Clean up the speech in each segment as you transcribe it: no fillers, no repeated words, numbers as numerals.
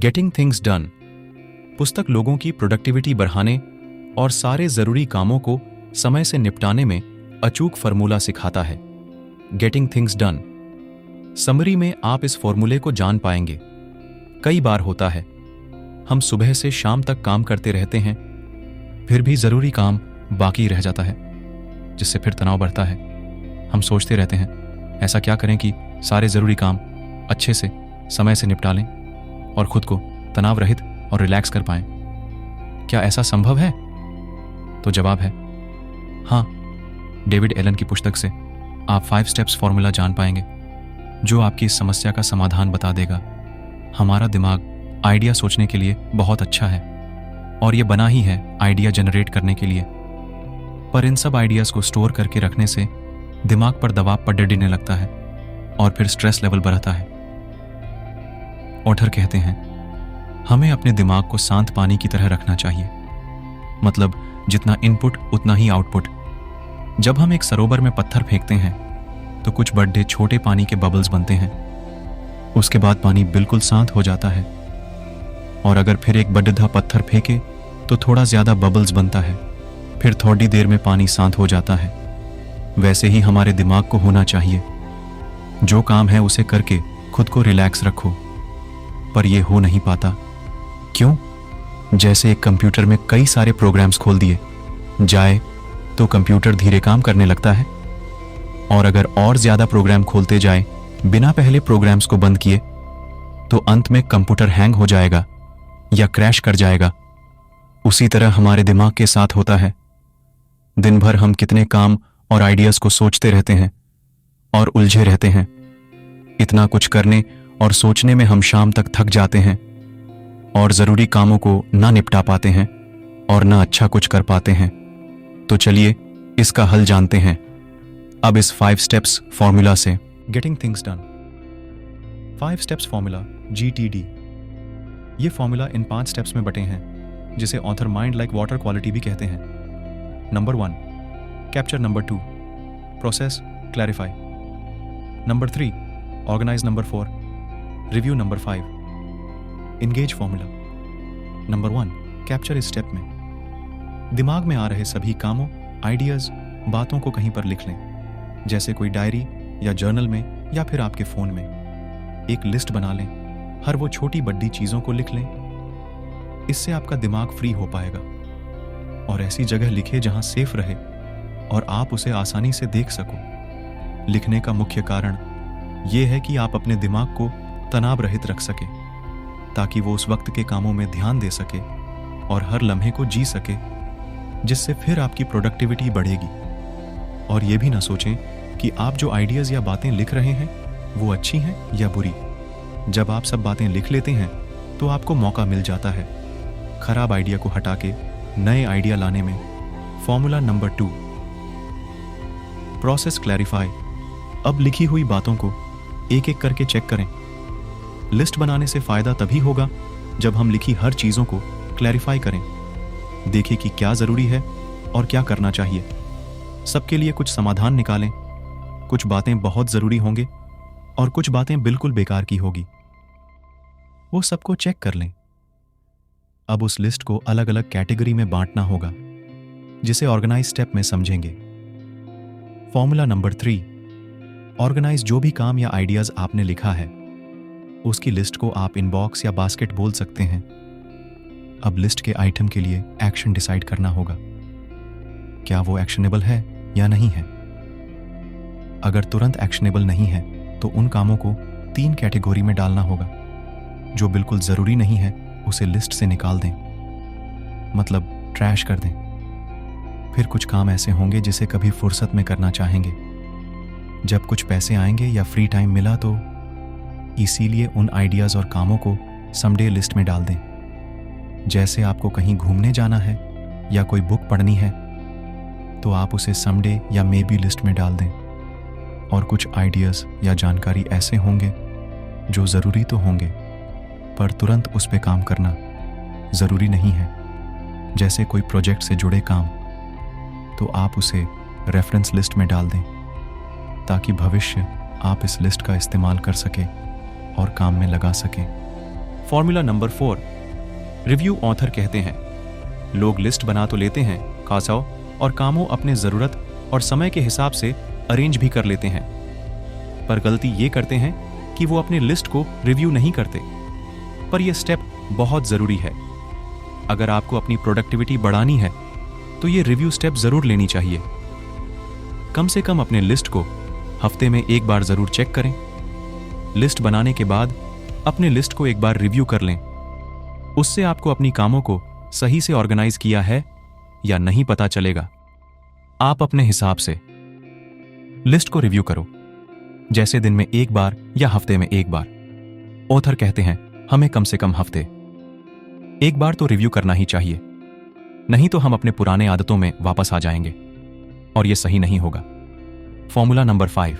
Getting things done पुस्तक लोगों की प्रोडक्टिविटी बढ़ाने और सारे जरूरी कामों को समय से निपटाने में अचूक फॉर्मूला सिखाता है। गेटिंग थिंग्स डन समरी में आप इस फॉर्मूले को जान पाएंगे। कई बार होता है हम सुबह से शाम तक काम करते रहते हैं, फिर भी जरूरी काम बाकी रह जाता है, जिससे फिर तनाव बढ़ता है। हम सोचते रहते हैं ऐसा क्या करें कि सारे जरूरी काम अच्छे से समय से निपटा लें और खुद को तनाव रहित और रिलैक्स कर पाएं। क्या ऐसा संभव है? तो जवाब है हाँ। डेविड एलन की पुस्तक से आप 5 स्टेप्स फॉर्मूला जान पाएंगे जो आपकी इस समस्या का समाधान बता देगा। हमारा दिमाग आइडिया सोचने के लिए बहुत अच्छा है और ये बना ही है आइडिया जनरेट करने के लिए, पर इन सब आइडियाज को स्टोर करके रखने से दिमाग पर दबाव पड़ने लगता है और फिर स्ट्रेस लेवल बढ़ता है। ऑथर कहते हैं हमें अपने दिमाग को शांत पानी की तरह रखना चाहिए, मतलब जितना इनपुट उतना ही आउटपुट। जब हम एक सरोवर में पत्थर फेंकते हैं तो कुछ बड़े छोटे पानी के बबल्स बनते हैं, उसके बाद पानी बिल्कुल शांत हो जाता है। और अगर फिर एक बड़ा पत्थर फेंके तो थोड़ा ज्यादा बबल्स बनता है, फिर थोड़ी देर में पानी शांत हो जाता है। वैसे ही हमारे दिमाग को होना चाहिए, जो काम है उसे करके खुद को रिलैक्स रखो, पर यह हो नहीं पाता। क्यों? जैसे एक कंप्यूटर में कई सारे प्रोग्राम्स खोल दिए जाए तो कंप्यूटर धीरे काम करने लगता है, और अगर और ज्यादा प्रोग्राम खोलते जाए बिना पहले प्रोग्राम्स को बंद किए तो अंत में कंप्यूटर हैंग हो जाएगा या क्रैश कर जाएगा। उसी तरह हमारे दिमाग के साथ होता है। दिन भर हम कितने काम और आइडियाज को सोचते रहते हैं और उलझे रहते हैं। इतना कुछ करने और सोचने में हम शाम तक थक जाते हैं और जरूरी कामों को ना निपटा पाते हैं और ना अच्छा कुछ कर पाते हैं। तो चलिए इसका हल जानते हैं अब इस 5 स्टेप्स फॉर्मूला से। Getting things done 5 steps formula GTD। ये फॉर्मूला इन 5 स्टेप्स में बटे हैं, जिसे author mind like water quality भी कहते हैं। Number 1 capture, number 2 process clarify, number 3 organise, number 4 review, number 5 engage formula. Number 1 capture इस स्टेप में दिमाग में आ रहे सभी कामों, आइडियाज, बातों को कहीं पर लिख लें, जैसे कोई डायरी या जर्नल में या फिर आपके फोन में। एक लिस्ट बना लें, हर वो छोटी बड़ी चीजों को लिख लें। इससे आपका दिमाग फ्री हो पाएगा। और ऐसी जगह लिखे जहां सेफ रहे और आप उसे आसानी से देख सको। लिखने का मुख्य कारण यह है कि आप अपने दिमाग को तनाव रहित रख सके, ताकि वो उस वक्त के कामों में ध्यान दे सके और हर लम्हे को जी सके, जिससे फिर आपकी प्रोडक्टिविटी बढ़ेगी। और ये भी ना सोचें कि आप जो आइडियाज या बातें लिख रहे हैं वो अच्छी हैं या बुरी। जब आप सब बातें लिख लेते हैं तो आपको मौका मिल जाता है खराब आइडिया को हटा के नए आइडिया लाने में। Formula number 2 process clarify. अब लिखी हुई बातों को एक एक करके चेक करें। लिस्ट बनाने से फायदा तभी होगा जब हम लिखी हर चीजों को क्लैरिफाई करें। देखें कि क्या जरूरी है और क्या करना चाहिए। सबके लिए कुछ समाधान निकालें। कुछ बातें बहुत जरूरी होंगे और कुछ बातें बिल्कुल बेकार की होगी। वो सबको चेक कर लें। अब उस लिस्ट को अलग अलग कैटेगरी में बांटना होगा, जिसे ऑर्गेनाइज स्टेप में समझेंगे। Formula number 3 organise. जो भी काम या आइडियाज आपने लिखा है उसकी लिस्ट को आप इनबॉक्स या बास्केट बोल सकते हैं। अब लिस्ट के आइटम के लिए एक्शन डिसाइड करना होगा। क्या वो एक्शनेबल है या नहीं है? अगर तुरंत एक्शनेबल नहीं है तो उन कामों को 3 कैटेगरी में डालना होगा। जो बिल्कुल जरूरी नहीं है उसे लिस्ट से निकाल दें, मतलब ट्रैश कर दें। फिर कुछ काम ऐसे होंगे जिसे कभी फुर्सत में करना चाहेंगे, जब कुछ पैसे आएंगे या फ्री टाइम मिला तो। इसीलिए उन आइडियाज और कामों को समडे लिस्ट में डाल दें। जैसे आपको कहीं घूमने जाना है या कोई बुक पढ़नी है तो आप उसे समडे या मे बी लिस्ट में डाल दें। और कुछ आइडियाज या जानकारी ऐसे होंगे जो ज़रूरी तो होंगे, पर तुरंत उस पे काम करना ज़रूरी नहीं है, जैसे कोई प्रोजेक्ट से जुड़े काम, तो आप उसे रेफरेंस लिस्ट में डाल दें, ताकि भविष्य आप इस लिस्ट का इस्तेमाल कर सकें और काम में लगा सकें। फॉर्मूला नंबर 4, रिव्यू ऑथर कहते हैं, लोग लिस्ट बना तो लेते हैं खासाओ और कामों अपने ज़रूरत और समय के हिसाब से अरेंज भी कर लेते हैं, पर गलती ये करते हैं कि वो अपने लिस्ट को रिव्यू नहीं करते। पर यह स्टेप बहुत ज़रूरी है। अगर आपको अपनी प्रोडक्टिविटी बढ़ानी है तो ये रिव्यू स्टेप ज़रूर लेनी चाहिए। कम से कम अपने लिस्ट को हफ्ते में एक बार ज़रूर चेक करें। लिस्ट बनाने के बाद अपने लिस्ट को एक बार रिव्यू कर लें। उससे आपको अपनी कामों को सही से ऑर्गेनाइज किया है या नहीं पता चलेगा। आप अपने हिसाब से लिस्ट को रिव्यू करो, जैसे दिन में एक बार या हफ्ते में एक बार। ऑथर कहते हैं हमें कम से कम हफ्ते एक बार तो रिव्यू करना ही चाहिए, नहीं तो हम अपने पुराने आदतों में वापस आ जाएंगे और यह सही नहीं होगा। Formula number 5,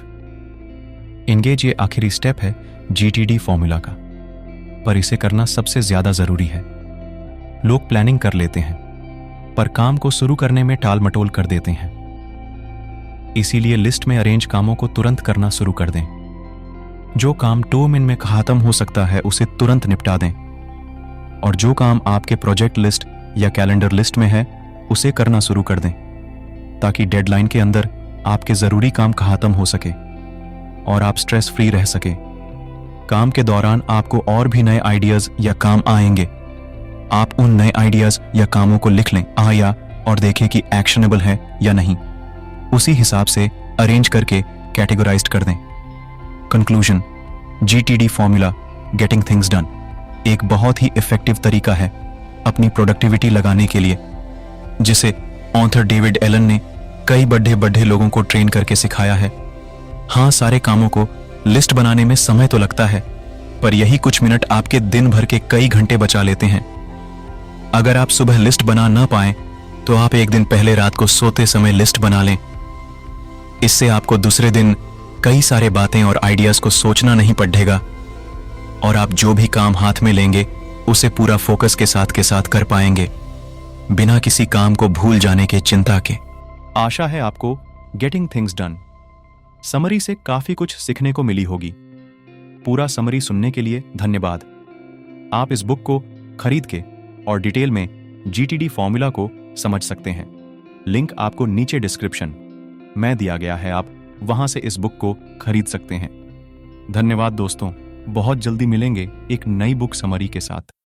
engage. ये आखिरी स्टेप है GTD फॉर्मूला का, पर इसे करना सबसे ज्यादा जरूरी है। लोग प्लानिंग कर लेते हैं पर काम को शुरू करने में टाल मटोल कर देते हैं। इसीलिए लिस्ट में अरेंज कामों को तुरंत करना शुरू कर दें। जो काम 2 मिनट में खत्म हो सकता है उसे तुरंत निपटा दें, और जो काम आपके प्रोजेक्ट लिस्ट या कैलेंडर लिस्ट में है उसे करना शुरू कर दें, ताकि डेडलाइन के अंदर आपके जरूरी काम खत्म हो सके और आप स्ट्रेस फ्री रह सके। काम के दौरान आपको और भी नए आइडियाज या काम आएंगे। आप उन नए आइडियाज या कामों को लिख लें आया और देखें कि एक्शनेबल है या नहीं। उसी हिसाब से अरेंज करके कैटेगराइज्ड कर दें। Conclusion, GTD formula getting things done एक बहुत ही इफेक्टिव तरीका है अपनी प्रोडक्टिविटी लगाने के लिए, जिसे ऑथर डेविड एलन ने कई बड़े लोगों को ट्रेन करके सिखाया है। हाँ, सारे कामों को लिस्ट बनाने में समय तो लगता है, पर यही कुछ मिनट आपके दिन भर के कई घंटे बचा लेते हैं। अगर आप सुबह लिस्ट बना ना पाए तो आप एक दिन पहले रात को सोते समय लिस्ट बना लें। इससे आपको दूसरे दिन कई सारे बातें और आइडियाज को सोचना नहीं पड़ेगा, और आप जो भी काम हाथ में लेंगे उसे पूरा फोकस के साथ कर पाएंगे, बिना किसी काम को भूल जाने के चिंता के। आशा है आपको गेटिंग थिंग्स डन समरी से काफी कुछ सीखने को मिली होगी। पूरा समरी सुनने के लिए धन्यवाद। आप इस बुक को खरीद के और डिटेल में GTD फॉर्मूला को समझ सकते हैं। लिंक आपको नीचे डिस्क्रिप्शन में दिया गया है, आप वहां से इस बुक को खरीद सकते हैं। धन्यवाद दोस्तों, बहुत जल्दी मिलेंगे एक नई बुक समरी के साथ।